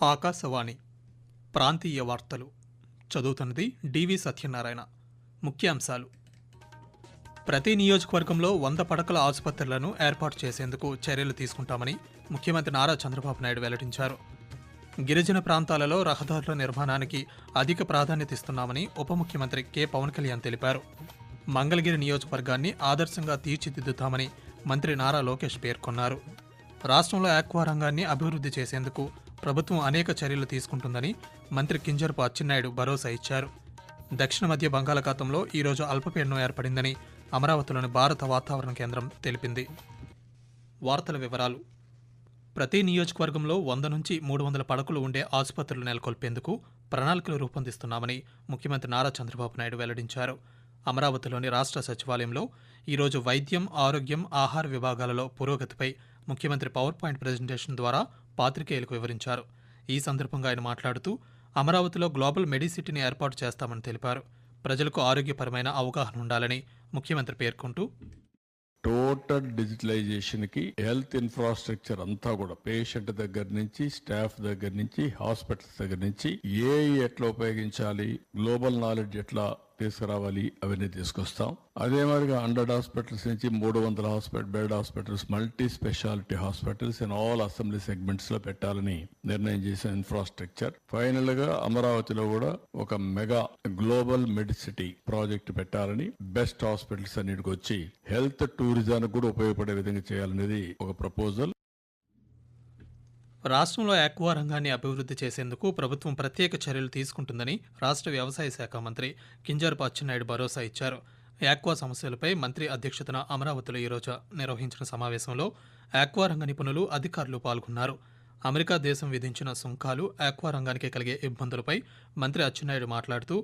ఆకాశవాణి ప్రాంతీయ వార్తలు చదువుతున్నది డివి సత్యనారాయణ. ముఖ్యాంశాలు: ప్రతి నియోజకవర్గంలో 100 పడకల ఆసుపత్రులను ఏర్పాటు చేసేందుకు చర్యలు తీసుకుంటామని ముఖ్యమంత్రి నారా చంద్రబాబు నాయుడు వెల్లడించారు. గిరిజన ప్రాంతాలలో రహదారుల నిర్మాణానికి అధిక ప్రాధాన్యత ఇస్తున్నామని ఉప ముఖ్యమంత్రి కె పవన్ కళ్యాణ్ తెలిపారు. మంగళగిరి నియోజకవర్గాన్ని ఆదర్శంగా తీర్చిదిద్దుతామని మంత్రి నారా లోకేష్ పేర్కొన్నారు. రాష్ట్రంలో ఆక్వా రంగాన్ని అభివృద్ధి చేసేందుకు ప్రభుత్వం అనేక చర్యలు తీసుకుంటుందని మంత్రి కింజరపు అచ్చెన్నాయుడు భరోసా ఇచ్చారు. దక్షిణ మధ్య బంగాళాఖాతంలో ఈరోజు అల్పపీడనం ఏర్పడిందని అమరావతిలోని భారత వాతావరణ కేంద్రం తెలిపింది. వార్తల వివరాలు: ప్రతి నియోజకవర్గంలో 100 నుంచి 300 పడకలు ఉండే ఆసుపత్రులు నెలకొల్పేందుకు ప్రణాళికలు రూపొందిస్తున్నామని ముఖ్యమంత్రి నారా చంద్రబాబు నాయుడు వెల్లడించారు. అమరావతిలోని రాష్ట్ర సచివాలయంలో ఈరోజు వైద్యం, ఆరోగ్యం, ఆహార విభాగాలలో పురోగతిపై ముఖ్యమంత్రి పవర్ పాయింట్ ప్రజెంటేషన్ ద్వారా పాత్రికేయులకు వివరించారు. ఈ సందర్భంగా ఆయన మాట్లాడుతూ అమరావతిలో గ్లోబల్ మెడిసిటీని ఏర్పాటు చేస్తామని తెలిపారు. ప్రజలకు ఆరోగ్యపరమైన అవగాహన ఉండాలని ముఖ్యమంత్రి పేర్కొంటూ, టోటల్ డిజిటలైజేషన్ కి హెల్త్ ఇన్ఫ్రాస్ట్రక్చర్ అంతా కూడా పేషెంట్ దగ్గర నుంచి, స్టాఫ్ దగ్గర నుంచి, హాస్పిటల్స్ దగ్గర నుంచి ఎట్లా ఉపయోగించాలి, గ్లోబల్ నాలెడ్జ్ ఎట్లా తీసుకురావాలి, అవన్నీ తీసుకొస్తాం. అదే మాదిరిగా 100 హాస్పిటల్స్ నుంచి 300 bed hospitals, multi speciality hospitals in all assembly segments లో పెట్టాలని నిర్ణయం చేసిన ఇన్ఫ్రాస్ట్రక్చర్. ఫైనల్ గా అమరావతిలో కూడా ఒక మెగా గ్లోబల్ మెడిసిటీ ప్రాజెక్ట్ పెట్టాలని, బెస్ట్ హాస్పిటల్స్ అన్నిటికి వచ్చి హెల్త్ టూరిజానికి కూడా ఉపయోగపడే విధంగా చేయాలనేది ఒక ప్రపోజల్. రాష్ట్రంలో ఆక్వా రంగాన్ని అభివృద్ధి చేసేందుకు ప్రభుత్వం ప్రత్యేక చర్యలు తీసుకుంటుందని రాష్ట్ర వ్యవసాయ శాఖ మంత్రి కింజరపు అచ్చెన్నాయుడు భరోసా ఇచ్చారు. ఆక్వా సమస్యలపై మంత్రి అధ్యక్షతన అమరావతిలో ఈరోజు నిర్వహించిన సమావేశంలో ఆక్వా రంగ నిపుణులు, అధికారులు పాల్గొన్నారు. అమెరికా దేశం విధించిన సుంకాలు ఆక్వా రంగానికి కలిగే ఇబ్బందులపై మంత్రి అచ్చెన్నాయుడు మాట్లాడుతూ,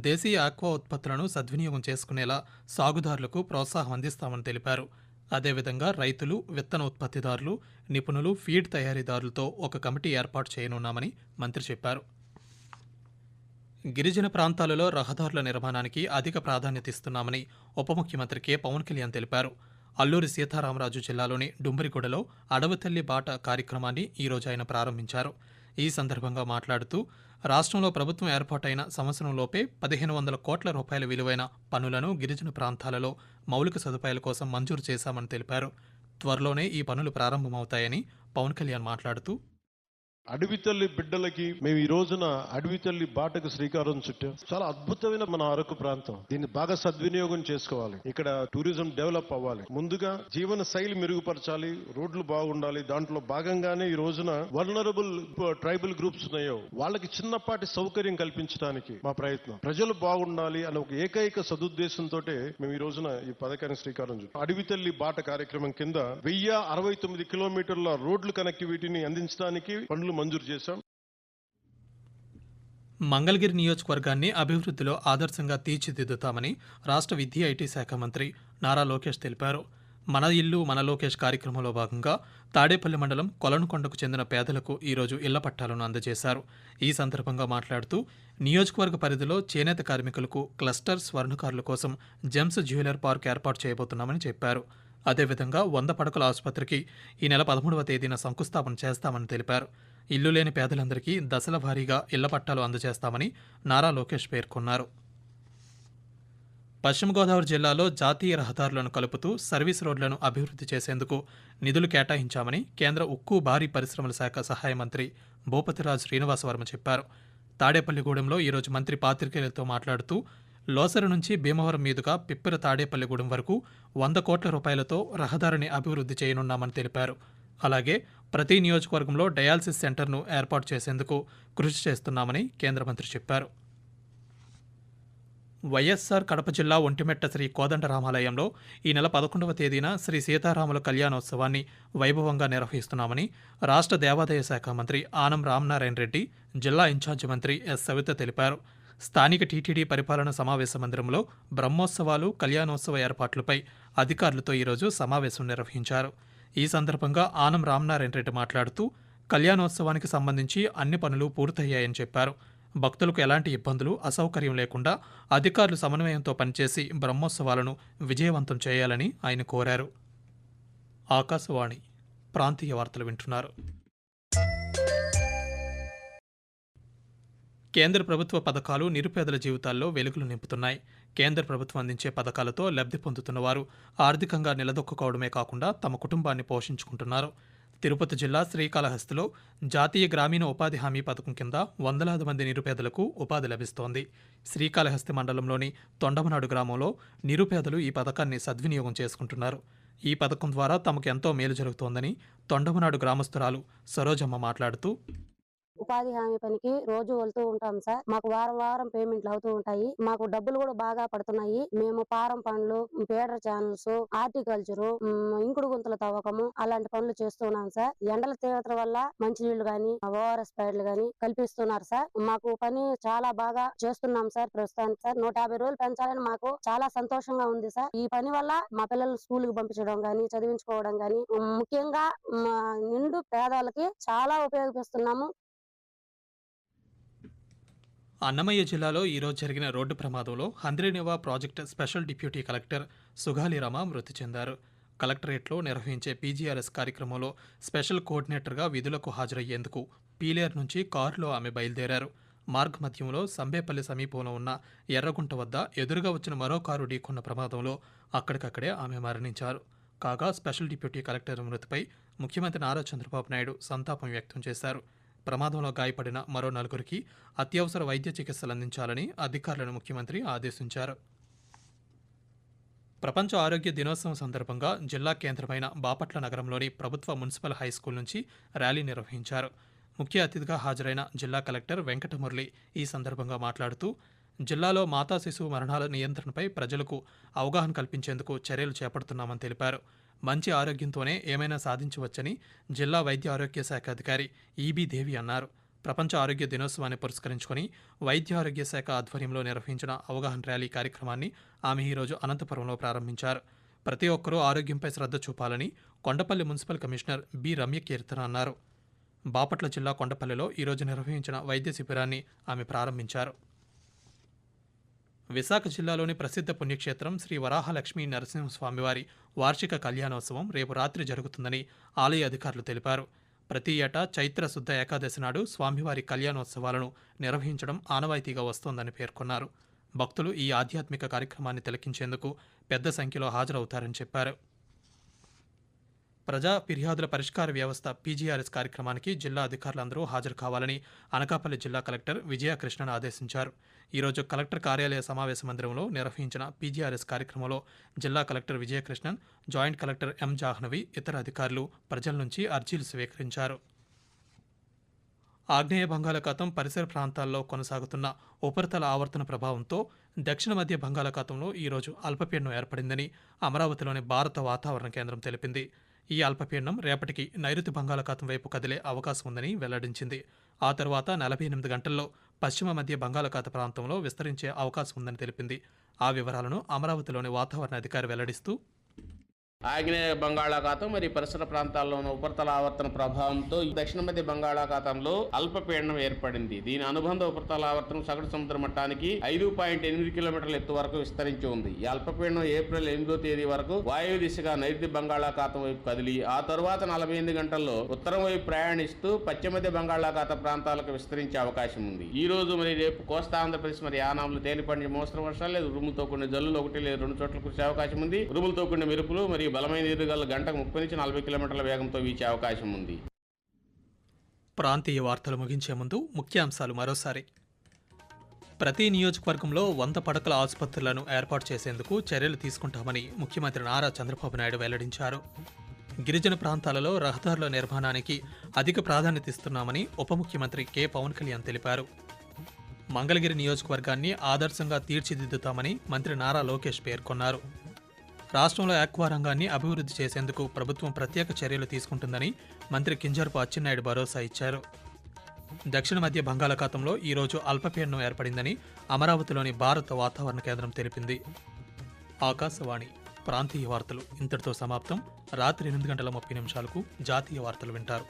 దేశీయ ఆక్వా ఉత్పత్తులను సద్వినియోగం చేసుకునేలా సాగుదారులకు ప్రోత్సాహం అందిస్తామని తెలిపారు. అదేవిధంగా రైతులు, విత్తన ఉత్పత్తిదారులు, నిపుణులు, ఫీడ్ తయారీదారులతో ఒక కమిటీ ఏర్పాటు చేయనున్నామని మంత్రి చెప్పారు. గిరిజన ప్రాంతాలలో రహదారుల నిర్మాణానికి అధిక ప్రాధాన్యత ఇస్తున్నామని ఉప ముఖ్యమంత్రి కె పవన్ కళ్యాణ్ తెలిపారు. అల్లూరి సీతారామరాజు జిల్లాలోని డుంబరిగూడలో అడవితల్లి బాట కార్యక్రమాన్ని ఈరోజు ఆయన ప్రారంభించారు. ఈ సందర్భంగా మాట్లాడుతూ, రాష్ట్రంలో ప్రభుత్వం ఏర్పాటైన సంవత్సరంలోపే 1500 కోట్ల రూపాయల విలువైన పనులను గిరిజన ప్రాంతాలలో మౌలిక సదుపాయాల కోసం మంజూరు చేశామని తెలిపారు. త్వరలోనే ఈ పనులు ప్రారంభమవుతాయని పవన్ కళ్యాణ్ మాట్లాడుతూ, అడవి తల్లి బిడ్డలకి మేము ఈ రోజున అడవి తల్లి బాటకు శ్రీకారం చుట్టాం. చాలా అద్భుతమైన మన అరకు ప్రాంతం. దీన్ని బాగా సద్వినియోగం చేసుకోవాలి. ఇక్కడ టూరిజం డెవలప్ అవ్వాలి. ముందుగా జీవన శైలి మెరుగుపరచాలి, రోడ్లు బాగుండాలి. దాంట్లో భాగంగానే ఈ రోజున వల్నరబుల్ ట్రైబల్ గ్రూప్స్ ఉన్నాయో వాళ్ళకి చిన్నపాటి సౌకర్యం కల్పించడానికి మా ప్రయత్నం. ప్రజలు బాగుండాలి అనే ఒక ఏకైక సదుద్దేశంతో మేము ఈ రోజున ఈ పథకానికి శ్రీకారం చుట్టాం. అడవి తల్లి బాట కార్యక్రమం కింద 1069 కిలోమీటర్ల రోడ్లు కనెక్టివిటీని అందించడానికి పనులు మంజూరు చేశాం. మంగళగిరి నియోజకవర్గాన్ని అభివృద్ధిలో ఆదర్శంగా తీర్చిదిద్దుతామని రాష్ట్ర విద్యా ఐటీ శాఖ మంత్రి నారా లోకేష్ తెలిపారు. మన ఇల్లు మన లోకేష్ కార్యక్రమంలో భాగంగా తాడేపల్లి మండలం కొలనుకొండకు చెందిన పేదలకు ఈరోజు ఇళ్ల పట్టాలను అందజేశారు. ఈ సందర్భంగా మాట్లాడుతూ, నియోజకవర్గ పరిధిలో చేనేత కార్మికులకు క్లస్టర్, స్వర్ణకారుల కోసం జెమ్స్ జ్యువెలర్ పార్క్ ఏర్పాటు చేయబోతున్నామని చెప్పారు. అదేవిధంగా 100 పడకల ఆసుపత్రికి ఈ నెల 13వ తేదీన శంకుస్థాపన చేస్తామని తెలిపారు. ఇల్లు లేని పేదలందరికీ దశల వారీగా ఇళ్ల పట్టాలు అందజేస్తామని నారా లోకేష్ పేర్కొన్నారు. పశ్చిమ గోదావరి జిల్లాలో జాతీయ రహదారులను కలుపుతూ సర్వీస్ రోడ్లను అభివృద్ధి చేసేందుకు నిధులు కేటాయించామని కేంద్ర ఉక్కు, భారీ పరిశ్రమల శాఖ సహాయ మంత్రి భూపతిరాజు శ్రీనివాసవర్మ చెప్పారు. తాడేపల్లిగూడెంలో ఈరోజు మంత్రి పాత్రికేయులతో మాట్లాడుతూ, లోసరు నుంచి భీమవరం మీదుగా పిప్పిర తాడేపల్లిగూడెం వరకు 100 కోట్ల రూపాయలతో రహదారిని అభివృద్ధి చేయనున్నామని తెలిపారు. అలాగే ప్రతి నియోజకవర్గంలో డయాలసిస్ సెంటర్ను ఏర్పాటు చేసేందుకు కృషి చేస్తున్నామని కేంద్ర మంత్రి చెప్పారు. వైఎస్ఆర్ కడప జిల్లా ఒంటిమెట్ట శ్రీ కోదండరామాలయంలో ఈ నెల 11వ తేదీన శ్రీ సీతారాముల కళ్యాణోత్సవాన్ని వైభవంగా నిర్వహిస్తున్నామని రాష్ట్ర దేవాదాయ శాఖ మంత్రి ఆనం రామనారాయణ రెడ్డి, జిల్లా ఇన్ఛార్జి మంత్రి ఎస్ సవిత తెలిపారు. స్థానిక టీటీడీ పరిపాలన సమావేశ మందిరంలో బ్రహ్మోత్సవాలు, కళ్యాణోత్సవ ఏర్పాట్లపై అధికారులతో ఈరోజు సమావేశం నిర్వహించారు. ఈ సందర్భంగా ఆనం రామనారాయణ రెడ్డి మాట్లాడుతూ, కళ్యాణోత్సవానికి సంబంధించి అన్ని పనులు పూర్తయ్యాయని చెప్పారు. భక్తులకు ఎలాంటి ఇబ్బందులు, అసౌకర్యం లేకుండా అధికారులు సమన్వయంతో పనిచేసి బ్రహ్మోత్సవాలను విజయవంతం చేయాలని ఆయన కోరారు. ఆకాశవాణి ప్రాంతీయ వార్తలు వింటున్నారు. కేంద్ర ప్రభుత్వ పథకాలు నిరుపేదల జీవితాల్లో వెలుగులు నింపుతున్నాయి. కేంద్ర ప్రభుత్వం అందించే పథకాలతో లబ్ధి పొందుతున్న వారు ఆర్థికంగా నిలదొక్కుకోవడమే కాకుండా తమ కుటుంబాన్ని పోషించుకుంటున్నారు. తిరుపతి జిల్లా శ్రీకాళహస్తిలో జాతీయ గ్రామీణ ఉపాధి హామీ పథకం కింద వందలాది మంది నిరుపేదలకు ఉపాధి లభిస్తోంది. శ్రీకాళహస్తి మండలంలోని తొండమనాడు గ్రామంలో నిరుపేదలు ఈ పథకాన్ని సద్వినియోగం చేసుకుంటున్నారు. ఈ పథకం ద్వారా తమకు ఎంతో మేలు జరుగుతోందని తొండమనాడు గ్రామస్తురాలు సరోజమ్మ మాట్లాడుతూ, ఉపాధి హామీ పనికి రోజు వెళ్తూ ఉంటాం సార్. మాకు వారం పేమెంట్లు అవుతూ ఉంటాయి. మాకు డబ్బులు కూడా బాగా పడుతున్నాయి. మేము పారం పనులు, పేడర్ ఛానల్స్, హార్టికల్చర్, ఇంకుడు గుంతల తవ్వకము అలాంటి పనులు చేస్తున్నాం సార్. ఎండల తీవ్రత వల్ల మంచినీళ్లు గాని ఓఆర్ఎస్ ప్యాడ్లు గాని కల్పిస్తున్నారు సార్. మాకు పని చాలా బాగా చేస్తున్నాం సార్. ప్రస్తుతానికి సార్ 150 రోజులు పెంచాలని మాకు చాలా సంతోషంగా ఉంది సార్. ఈ పని వల్ల మా పిల్లలు స్కూల్ కి పంపించడం గాని చదివించుకోవడం గాని ముఖ్యంగా నిండు పేదవాళ్ళకి చాలా ఉపయోగిస్తున్నాము. అన్నమయ్య జిల్లాలో ఈరోజు జరిగిన రోడ్డు ప్రమాదంలో Handri Neeva project special deputy collector Sugali Rama మృతి చెందారు. కలెక్టరేట్లో నిర్వహించే పీజీఆర్ఎస్ కార్యక్రమంలో స్పెషల్ కోఆర్డినేటర్గా విధులకు హాజరయ్యేందుకు పీలేరు నుంచి కారులో ఆమె బయలుదేరారు. మార్గమధ్యంలో సంబేపల్లి సమీపంలో ఉన్న ఎర్రగుంట వద్ద ఎదురుగా వచ్చిన మరో కారు ఢీకొన్న ప్రమాదంలో అక్కడికక్కడే ఆమె మరణించారు. కాగా స్పెషల్ డిప్యూటీ కలెక్టర్ మృతిపై ముఖ్యమంత్రి నారా చంద్రబాబు నాయుడు సంతాపం వ్యక్తం చేశారు. ప్రమాదంలో గాయపడిన మరో 4 అత్యవసర వైద్య చికిత్సలు అందించాలని అధికారులను ముఖ్యమంత్రి ఆదేశించారు. ప్రపంచ ఆరోగ్య దినోత్సవం సందర్భంగా జిల్లా కేంద్రమైన బాపట్ల నగరంలోని ప్రభుత్వ మున్సిపల్ హైస్కూల్ నుంచి ర్యాలీ నిర్వహించారు. ముఖ్య అతిథిగా హాజరైన జిల్లా కలెక్టర్ వెంకటమురళి ఈ సందర్భంగా మాట్లాడుతూ, జిల్లాలో మాతా శిశువు మరణాల నియంత్రణపై ప్రజలకు అవగాహన కల్పించేందుకు చర్యలు చేపడుతున్నామని తెలిపారు. మంచి ఆరోగ్యంతోనే ఏమైనా సాధించవచ్చని జిల్లా వైద్య ఆరోగ్య శాఖ అధికారి ఈబీ దేవి అన్నారు. ప్రపంచ ఆరోగ్య దినోత్సవాన్ని పురస్కరించుకొని వైద్య ఆరోగ్య శాఖ ఆధ్వర్యంలో నిర్వహించిన అవగాహన ర్యాలీ కార్యక్రమాన్ని ఆమె ఈరోజు అనంతపురంలో ప్రారంభించారు. ప్రతి ఒక్కరూ ఆరోగ్యంపై శ్రద్ధ చూపాలని కొండపల్లి మున్సిపల్ కమిషనర్ బి రమ్యకీర్తన అన్నారు. బాపట్ల జిల్లా కొండపల్లిలో ఈరోజు నిర్వహించిన వైద్య శిబిరాన్ని ఆమె ప్రారంభించారు. విశాఖ జిల్లాలోని ప్రసిద్ధ పుణ్యక్షేత్రం శ్రీ వరాహలక్ష్మీ నరసింహస్వామివారి వార్షిక కళ్యాణోత్సవం రేపు రాత్రి జరుగుతుందని ఆలయ అధికారులు తెలిపారు. ప్రతి ఏటా చైత్ర శుద్ధ ఏకాదశి నాడు స్వామివారి కళ్యాణోత్సవాలను నిర్వహించడం ఆనవాయితీగా వస్తోందని పేర్కొన్నారు. భక్తులు ఈ ఆధ్యాత్మిక కార్యక్రమాన్ని తిలకించేందుకు పెద్ద సంఖ్యలో హాజరవుతారని చెప్పారు. ప్రజా ఫిర్యాదుల పరిష్కార వ్యవస్థ పీజీఆర్ఎస్ కార్యక్రమానికి జిల్లా అధికారులందరూ హాజరు కావాలని అనకాపల్లి జిల్లా కలెక్టర్ విజయకృష్ణన్ ఆదేశించారు. ఈరోజు కలెక్టర్ కార్యాలయ సమావేశ మందిరంలో నిర్వహించిన పీజీఆర్ఎస్ కార్యక్రమంలో జిల్లా collector Vijayakrishnan, joint collector M Jahnavi, ఇతర అధికారులు ప్రజల నుంచి అర్జీలు స్వీకరించారు. ఆగ్నేయ బంగాళాఖాతం పరిసర ప్రాంతాల్లో కొనసాగుతున్న ఉపరితల ఆవర్తన ప్రభావంతో దక్షిణ మధ్య బంగాళాఖాతంలో ఈరోజు అల్పపీడనం ఏర్పడిందని అమరావతిలోని భారత వాతావరణ కేంద్రం తెలిపింది. ఈ అల్పపీడనం రేపటికి నైరుతి బంగాళాఖాతం వైపు కదిలే అవకాశం ఉందని వెల్లడించింది. ఆ తర్వాత 48 గంటల్లో పశ్చిమ మధ్య బంగాళాఖాత ప్రాంతంలో విస్తరించే అవకాశం ఉందని తెలిపింది. ఆ వివరాలను అమరావతిలోని వాతావరణ అధికారి వెల్లడిస్తూ, ఆగ్నేయ బంగాళాఖాతం మరియు పరిసర ప్రాంతాల్లో ఉన్న ఉపరితల ఆవర్తన ప్రభావంతో దక్షిణ మధ్య బంగాళాఖాతంలో అల్పపీడనం ఏర్పడింది. దీని అనుబంధ ఉపరితల ఆవర్తనం సగటు సముద్ర మట్టానికి 5.8 కిలోమీటర్ల ఎత్తు వరకు విస్తరించి ఉంది. ఈ అల్పపీడనం ఏప్రిల్ 8వ తేదీ వరకు వాయువ్య దిశగా నైరుతి బంగాళాఖాతం వైపు కదిలి ఆ తరువాత 48 గంటల్లో ఉత్తరం వైపు ప్రయాణిస్తూ పశ్చిమ మధ్య బంగాళాఖాత ప్రాంతాలకు విస్తరించే అవకాశం ఉంది. ఈ రోజు మరియు రేపు కోస్తా ఆంధ్రప్రదేశ్ మరియు యానాంలో తేలిపాటి మోస్తరు వర్షాలు లేదా ఉరుములతో కూడిన జల్లులు 1 లేదా 2 చోట్ల కురిసే అవకాశం ఉంది. ఉరుములతో కూడిన మెరుపులు మరియు బలమైన ఎదురుగాలు గంటకు 30 నుంచి 40 కిలోమీటర్ల వేగంతో వీచే అవకాశం ఉంది. ప్రాంతీయ వార్తలు ముగించే ముందు ముఖ్యాంశాలు మరోసారి. ప్రతి నియోజకవర్గంలో 100 పడకల ఆసుపత్రులను ఏర్పాటు చేసేందుకు చర్యలు తీసుకుంటామని ముఖ్యమంత్రి నారా చంద్రబాబు నాయుడు వెల్లడించారు. గిరిజన ప్రాంతాలలో రహదారుల నిర్మాణానికి అధిక ప్రాధాన్యత ఇస్తున్నామని ఉప ముఖ్యమంత్రి కె పవన్ కళ్యాణ్ తెలిపారు. మంగళగిరి నియోజకవర్గాన్ని ఆదర్శంగా తీర్చిదిద్దుతామని మంత్రి నారా లోకేష్ పేర్కొన్నారు. రాష్ట్రంలో ఆక్వా రంగాన్ని అభివృద్ధి చేసేందుకు ప్రభుత్వం ప్రత్యేక చర్యలు తీసుకుంటుందని మంత్రి కింజరాపు అచ్చెన్నాయుడు భరోసా ఇచ్చారు. దక్షిణ మధ్య బంగాళాఖాతంలో ఈరోజు అల్పపీడనం ఏర్పడిందని అమరావతిలోని భారత వాతావరణ కేంద్రం తెలిపింది. ఆకాశవాణి ప్రాంతీయ వార్తలు ఇంతటితో సమాప్తం. రాత్రి 8 గంటల 30 నిమిషాలకు జాతీయ వార్తలు వింటారు.